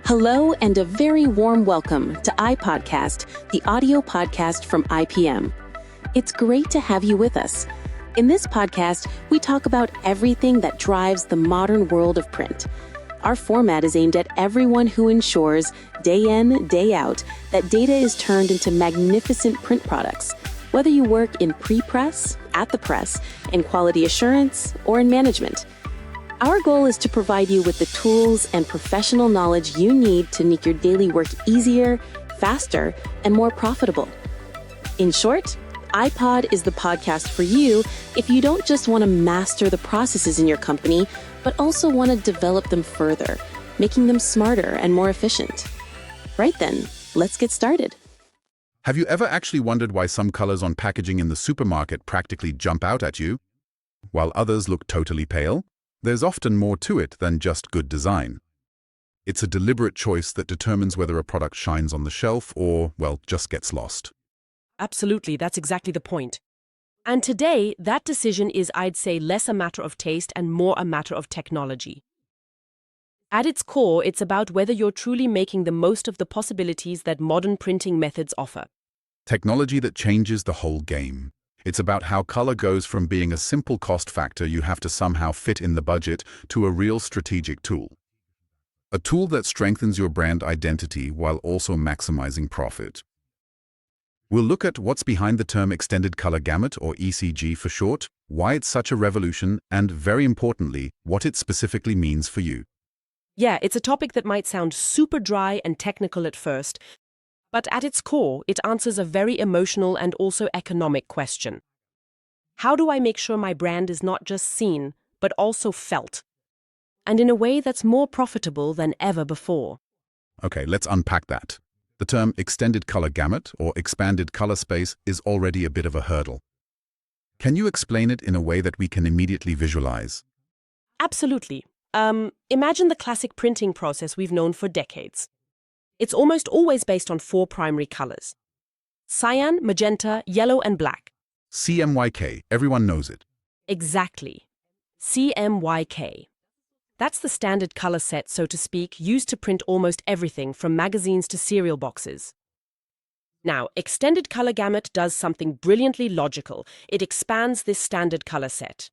Hello and a very warm welcome to iPodcast, the audio podcast from IPM. It's great to have you with us. In this podcast, we talk about everything that drives the modern world of print. Our format is aimed at everyone who ensures, day in, day out, that data is turned into magnificent print products, whether you work in pre-press, at the press, in quality assurance, or in management. Our goal is to provide you with the tools and professional knowledge you need to make your daily work easier, faster, and more profitable. In short, iPod is the podcast for you if you don't just want to master the processes in your company, but also want to develop them further, making them smarter and more efficient. Right then, let's get started. Have you ever actually wondered why some colors on packaging in the supermarket practically jump out at you, while others look totally pale? There's often more to it than just good design. It's a deliberate choice that determines whether a product shines on the shelf or, well, just gets lost. Absolutely, that's exactly the point. And today, that decision is, I'd say, less a matter of taste and more a matter of technology. At its core, it's about whether you're truly making the most of the possibilities that modern printing methods offer. Technology that changes the whole game. It's about how color goes from being a simple cost factor you have to somehow fit in the budget to a real strategic tool. A tool that strengthens your brand identity while also maximizing profit. We'll look at what's behind the term Extended Color Gamut, or ECG for short, why it's such a revolution, and very importantly, what it specifically means for you. Yeah, it's a topic that might sound super dry and technical at first, but at its core, it answers a very emotional and also economic question. How do I make sure my brand is not just seen, but also felt? And in a way that's more profitable than ever before. Okay, let's unpack that. The term Extended Color Gamut, or Expanded Color Space, is already a bit of a hurdle. Can you explain it in a way that we can immediately visualize? Absolutely. Imagine the classic printing process we've known for decades. It's almost always based on four primary colors: cyan, magenta, yellow, and black. CMYK, everyone knows it. Exactly. CMYK. That's the standard color set, so to speak, used to print almost everything from magazines to cereal boxes. Now, Extended Color Gamut does something brilliantly logical. It expands this standard color set.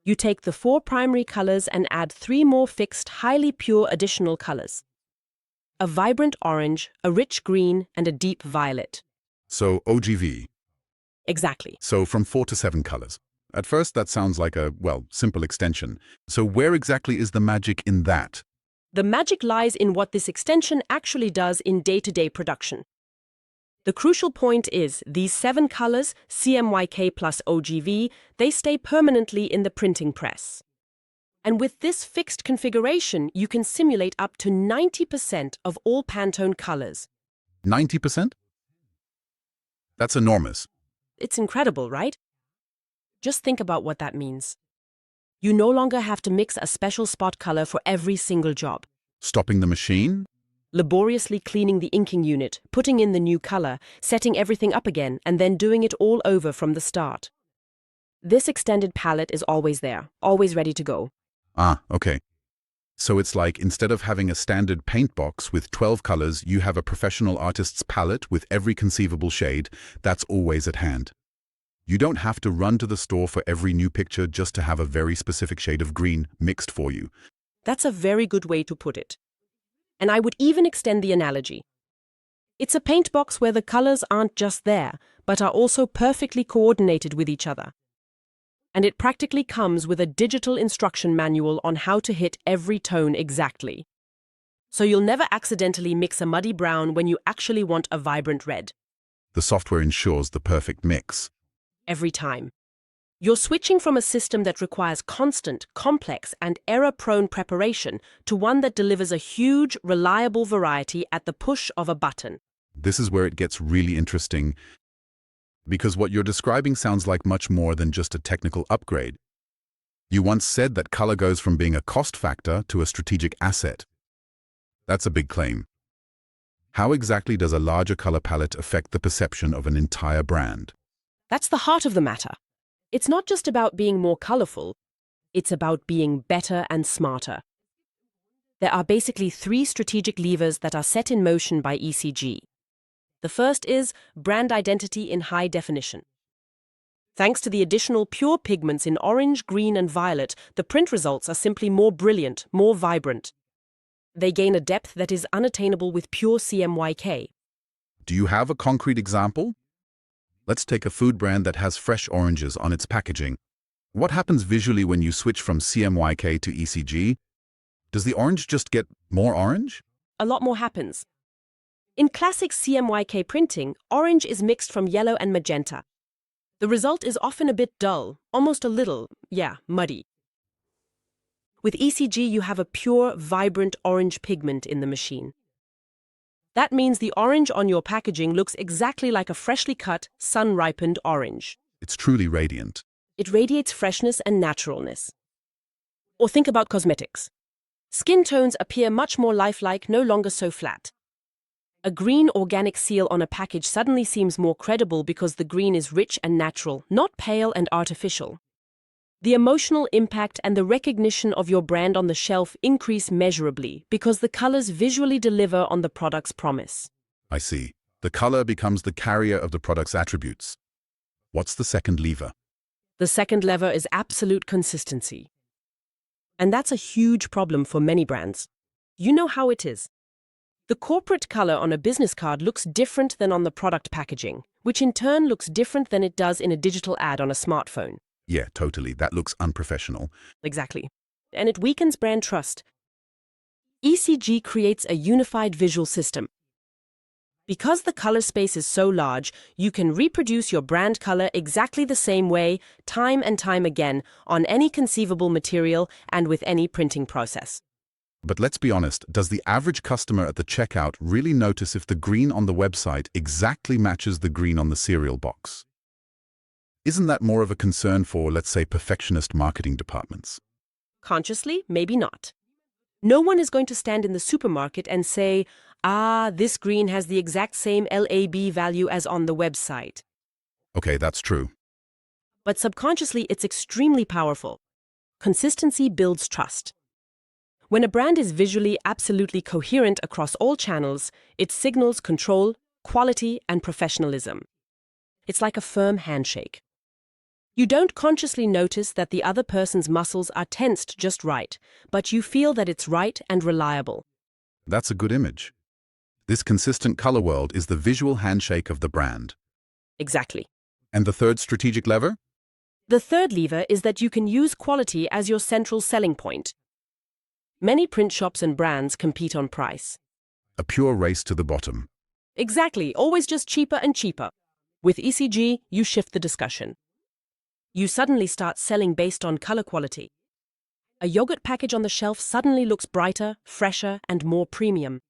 You take the four primary colors and add three more fixed, highly pure additional colors: a vibrant orange, a rich green, and a deep violet. So OGV. Exactly. So from 4 to 7 colors. At first that sounds like a, well, simple extension. So where exactly is the magic in that? The magic lies in what this extension actually does in day-to-day production. The crucial point is these 7 colors, CMYK plus OGV, they stay permanently in the printing press. And with this fixed configuration, you can simulate up to 90% of all Pantone colors. 90%? That's enormous. It's incredible, right? Just think about what that means. You no longer have to mix a special spot color for every single job. Stopping the machine? Laboriously cleaning the inking unit, putting in the new color, setting everything up again, and then doing it all over from the start. This extended palette is always there, always ready to go. Ah, okay. So it's like instead of having a standard paint box with 12 colors, you have a professional artist's palette with every conceivable shade that's always at hand. You don't have to run to the store for every new picture just to have a very specific shade of green mixed for you. That's a very good way to put it. And I would even extend the analogy. It's a paint box where the colors aren't just there, but are also perfectly coordinated with each other. And it practically comes with a digital instruction manual on how to hit every tone exactly. So you'll never accidentally mix a muddy brown when you actually want a vibrant red. The software ensures the perfect mix. Every time. You're switching from a system that requires constant, complex, and error-prone preparation to one that delivers a huge, reliable variety at the push of a button. This is where it gets really interesting, because what you're describing sounds like much more than just a technical upgrade. You once said that color goes from being a cost factor to a strategic asset. That's a big claim. How exactly does a larger color palette affect the perception of an entire brand? That's the heart of the matter. It's not just about being more colorful, it's about being better and smarter. There are basically three strategic levers that are set in motion by ECG. The first is brand identity in high definition. Thanks to the additional pure pigments in orange, green, and violet, the print results are simply more brilliant, more vibrant. They gain a depth that is unattainable with pure CMYK. Do you have a concrete example? Let's take a food brand that has fresh oranges on its packaging. What happens visually when you switch from CMYK to ECG? Does the orange just get more orange? A lot more happens. In classic CMYK printing, orange is mixed from yellow and magenta. The result is often a bit dull, almost a little, muddy. With ECG, you have a pure, vibrant orange pigment in the machine. That means the orange on your packaging looks exactly like a freshly cut, sun-ripened orange. It's truly radiant. It radiates freshness and naturalness. Or think about cosmetics. Skin tones appear much more lifelike, no longer so flat. A green organic seal on a package suddenly seems more credible because the green is rich and natural, not pale and artificial. The emotional impact and the recognition of your brand on the shelf increase measurably because the colors visually deliver on the product's promise. I see. The color becomes the carrier of the product's attributes. What's the second lever? The second lever is absolute consistency. And that's a huge problem for many brands. You know how it is. The corporate color on a business card looks different than on the product packaging, which in turn looks different than it does in a digital ad on a smartphone. Yeah, totally. That looks unprofessional. Exactly. And it weakens brand trust. ECG creates a unified visual system. Because the color space is so large, you can reproduce your brand color exactly the same way, time and time again, on any conceivable material and with any printing process. But let's be honest, does the average customer at the checkout really notice if the green on the website exactly matches the green on the cereal box? Isn't that more of a concern for, let's say, perfectionist marketing departments? Consciously, maybe not. No one is going to stand in the supermarket and say, this green has the exact same LAB value as on the website. Okay, that's true. But subconsciously, it's extremely powerful. Consistency builds trust. When a brand is visually absolutely coherent across all channels, it signals control, quality, and professionalism. It's like a firm handshake. You don't consciously notice that the other person's muscles are tensed just right, but you feel that it's right and reliable. That's a good image. This consistent color world is the visual handshake of the brand. Exactly. And the third strategic lever? The third lever is that you can use quality as your central selling point. Many print shops and brands compete on price. A pure race to the bottom. Exactly, always just cheaper and cheaper. With ECG, you shift the discussion. You suddenly start selling based on color quality. A yogurt package on the shelf suddenly looks brighter, fresher, and more premium.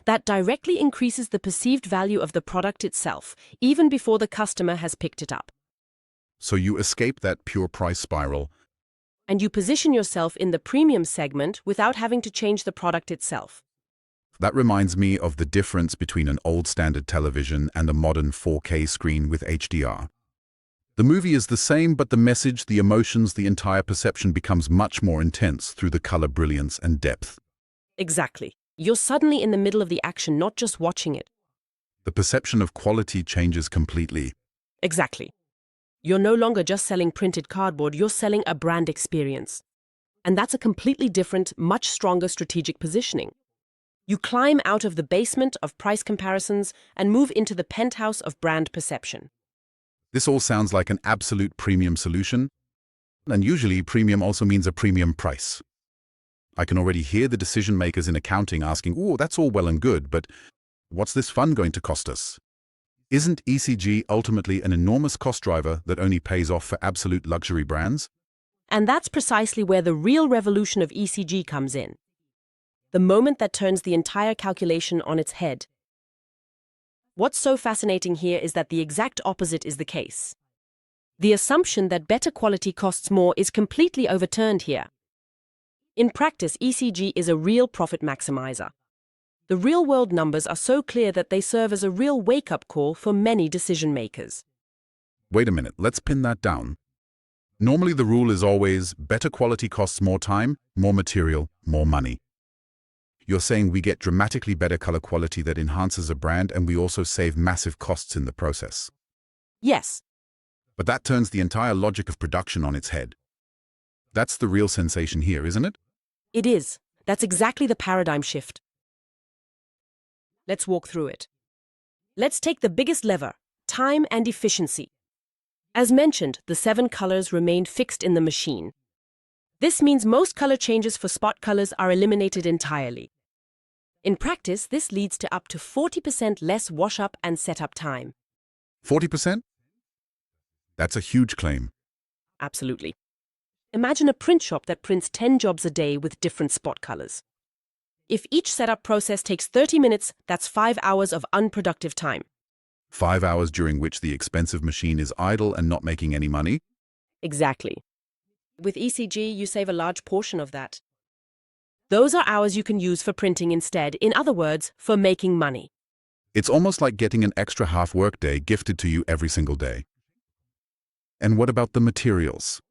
That directly increases the perceived value of the product itself, even before the customer has picked it up. So you escape that pure price spiral. And you position yourself in the premium segment without having to change the product itself. That reminds me of the difference between an old standard television and a modern 4K screen with HDR. The movie is the same, but the message, the emotions, the entire perception becomes much more intense through the color brilliance and depth. Exactly. You're suddenly in the middle of the action, not just watching it. The perception of quality changes completely. Exactly. You're no longer just selling printed cardboard, you're selling a brand experience. And that's a completely different, much stronger strategic positioning. You climb out of the basement of price comparisons and move into the penthouse of brand perception. This all sounds like an absolute premium solution, and usually premium also means a premium price. I can already hear the decision makers in accounting asking, "Oh, that's all well and good, but what's this fund going to cost us?" Isn't ECG ultimately an enormous cost driver that only pays off for absolute luxury brands? And that's precisely where the real revolution of ECG comes in. The moment that turns the entire calculation on its head. What's so fascinating here is that the exact opposite is the case. The assumption that better quality costs more is completely overturned here. In practice, ECG is a real profit maximizer. The real-world numbers are so clear that they serve as a real wake-up call for many decision-makers. Wait a minute, let's pin that down. Normally the rule is always better quality costs more time, more material, more money. You're saying we get dramatically better color quality that enhances a brand, and we also save massive costs in the process. Yes, But that turns the entire logic of production on its head. That's the real sensation here, isn't it? it is. That's exactly the paradigm shift. Let's walk through it. Let's take the biggest lever, time and efficiency. As mentioned, the 7 colors remain fixed in the machine. This means most color changes for spot colors are eliminated entirely. In practice, this leads to up to 40% less wash-up and setup time. 40%? That's a huge claim. Absolutely. Imagine a print shop that prints 10 jobs a day with different spot colors. If each setup process takes 30 minutes, that's 5 hours of unproductive time. 5 hours during which the expensive machine is idle and not making any money? Exactly. With ECG, you save a large portion of that. Those are hours you can use for printing instead, in other words, for making money. It's almost like getting an extra half workday gifted to you every single day. And what about the materials?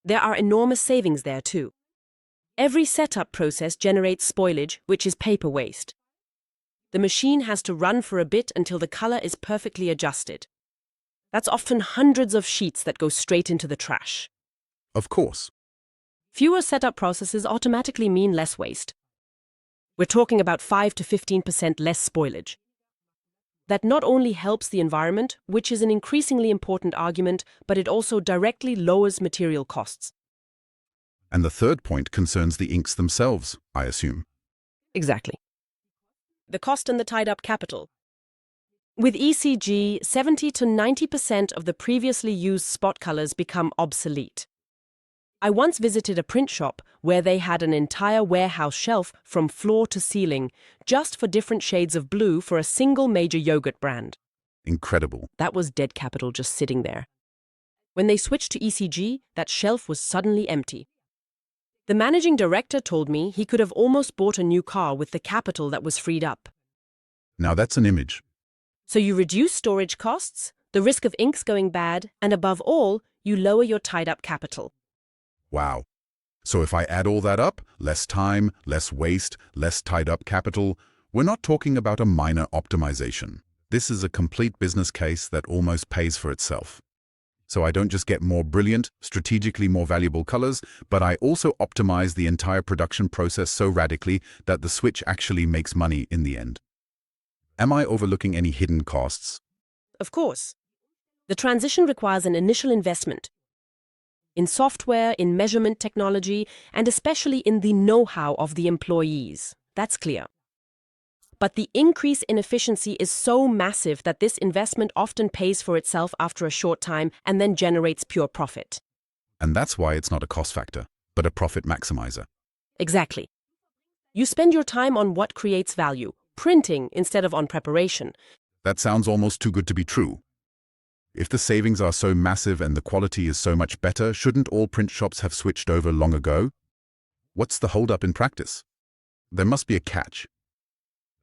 There are enormous savings there too. Every setup process generates spoilage, which is paper waste. The machine has to run for a bit until the color is perfectly adjusted. That's often hundreds of sheets that go straight into the trash. Of course. Fewer setup processes automatically mean less waste. We're talking about 5 to 15% less spoilage. That not only helps the environment, which is an increasingly important argument, but it also directly lowers material costs. And the third point concerns the inks themselves, I assume. Exactly. The cost and the tied-up capital. With ECG, 70 to 90% of the previously used spot colors become obsolete. I once visited a print shop where they had an entire warehouse shelf from floor to ceiling, just for different shades of blue for a single major yogurt brand. Incredible. That was dead capital just sitting there. When they switched to ECG, that shelf was suddenly empty. The managing director told me he could have almost bought a new car with the capital that was freed up. Now that's an image. So you reduce storage costs, the risk of inks going bad, and above all, you lower your tied-up capital. Wow. So if I add all that up, less time, less waste, less tied-up capital, we're not talking about a minor optimization. This is a complete business case that almost pays for itself. So I don't just get more brilliant, strategically more valuable colors, but I also optimize the entire production process so radically that the switch actually makes money in the end. Am I overlooking any hidden costs? Of course. The transition requires an initial investment in software, in measurement technology, and especially in the know-how of the employees. That's clear. But the increase in efficiency is so massive that this investment often pays for itself after a short time and then generates pure profit. And that's why it's not a cost factor, but a profit maximizer. Exactly. You spend your time on what creates value, printing instead of on preparation. That sounds almost too good to be true. If the savings are so massive and the quality is so much better, shouldn't all print shops have switched over long ago? What's the holdup in practice? There must be a catch.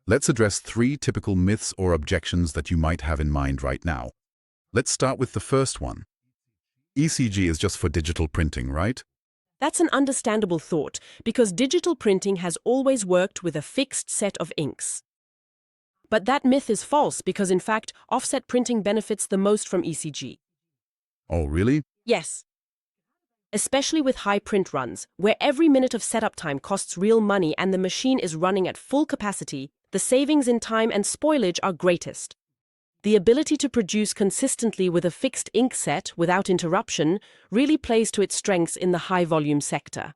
Let's address 3 typical myths or objections that you might have in mind right now. Let's start with the first one. ECG is just for digital printing, right? That's an understandable thought, because digital printing has always worked with a fixed set of inks. But that myth is false because, in fact, offset printing benefits the most from ECG. Oh, really? Yes. Especially with high print runs, where every minute of setup time costs real money and the machine is running at full capacity, the savings in time and spoilage are greatest. The ability to produce consistently with a fixed ink set without interruption really plays to its strengths in the high-volume sector.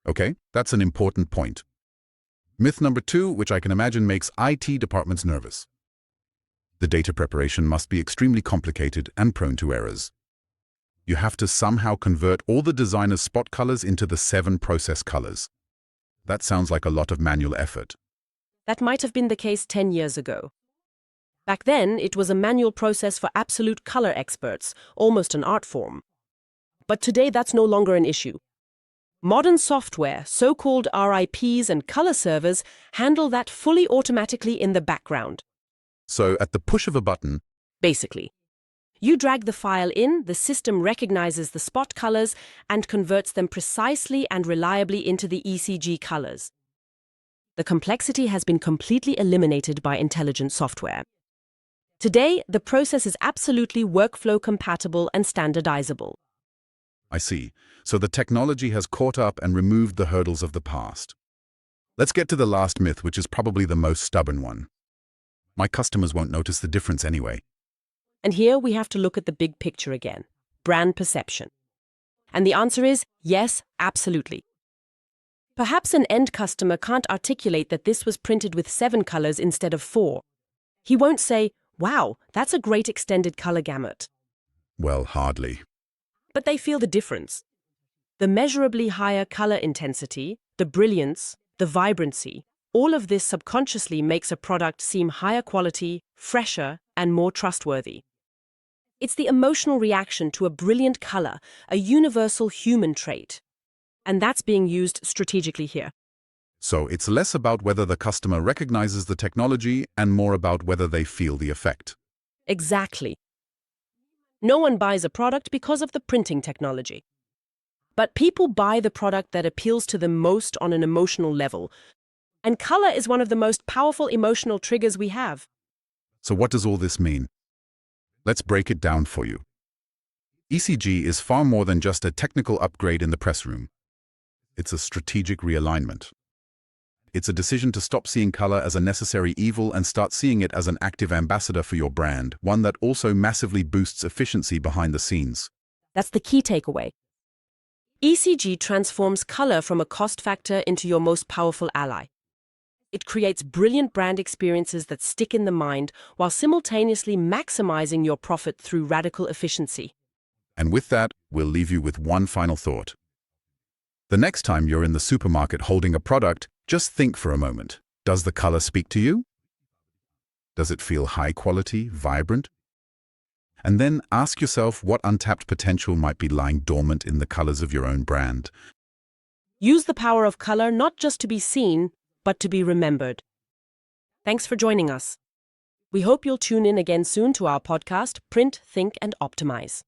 Okay, that's an important point. Myth number 2, which I can imagine makes IT departments nervous. The data preparation must be extremely complicated and prone to errors. You have to somehow convert all the designer's spot colors into the 7 process colors. That sounds like a lot of manual effort. That might have been the case 10 years ago. Back then, it was a manual process for absolute color experts, almost an art form. But today, that's no longer an issue. Modern software, so-called RIPs and color servers, handle that fully automatically in the background. So, at the push of a button, Basically, you drag the file in, the system recognizes the spot colors and converts them precisely and reliably into the ECG colors. The complexity has been completely eliminated by intelligent software. Today, the process is absolutely workflow compatible and standardizable. I see. So the technology has caught up and removed the hurdles of the past. Let's get to the last myth, which is probably the most stubborn one. My customers won't notice the difference anyway. And here we have to look at the big picture again, brand perception. And the answer is yes, absolutely. Perhaps an end customer can't articulate that this was printed with 7 colors instead of 4. He won't say, "Wow, that's a great extended color gamut." Well, hardly. But they feel the difference. The measurably higher color intensity, the brilliance, the vibrancy, all of this subconsciously makes a product seem higher quality, fresher, and more trustworthy. It's the emotional reaction to a brilliant color, a universal human trait. And that's being used strategically here. So it's less about whether the customer recognizes the technology and more about whether they feel the effect. Exactly. No one buys a product because of the printing technology. But people buy the product that appeals to them most on an emotional level. And color is one of the most powerful emotional triggers we have. So what does all this mean? Let's break it down for you. ECG is far more than just a technical upgrade in the press room. It's a strategic realignment. It's a decision to stop seeing color as a necessary evil and start seeing it as an active ambassador for your brand, one that also massively boosts efficiency behind the scenes. That's the key takeaway. ECG transforms color from a cost factor into your most powerful ally. It creates brilliant brand experiences that stick in the mind while simultaneously maximizing your profit through radical efficiency. And with that, we'll leave you with one final thought. The next time you're in the supermarket holding a product, just think for a moment. Does the color speak to you? Does it feel high quality, vibrant? And then ask yourself what untapped potential might be lying dormant in the colors of your own brand. Use the power of color not just to be seen, but to be remembered. Thanks for joining us. We hope you'll tune in again soon to our podcast, Print, Think, and Optimize.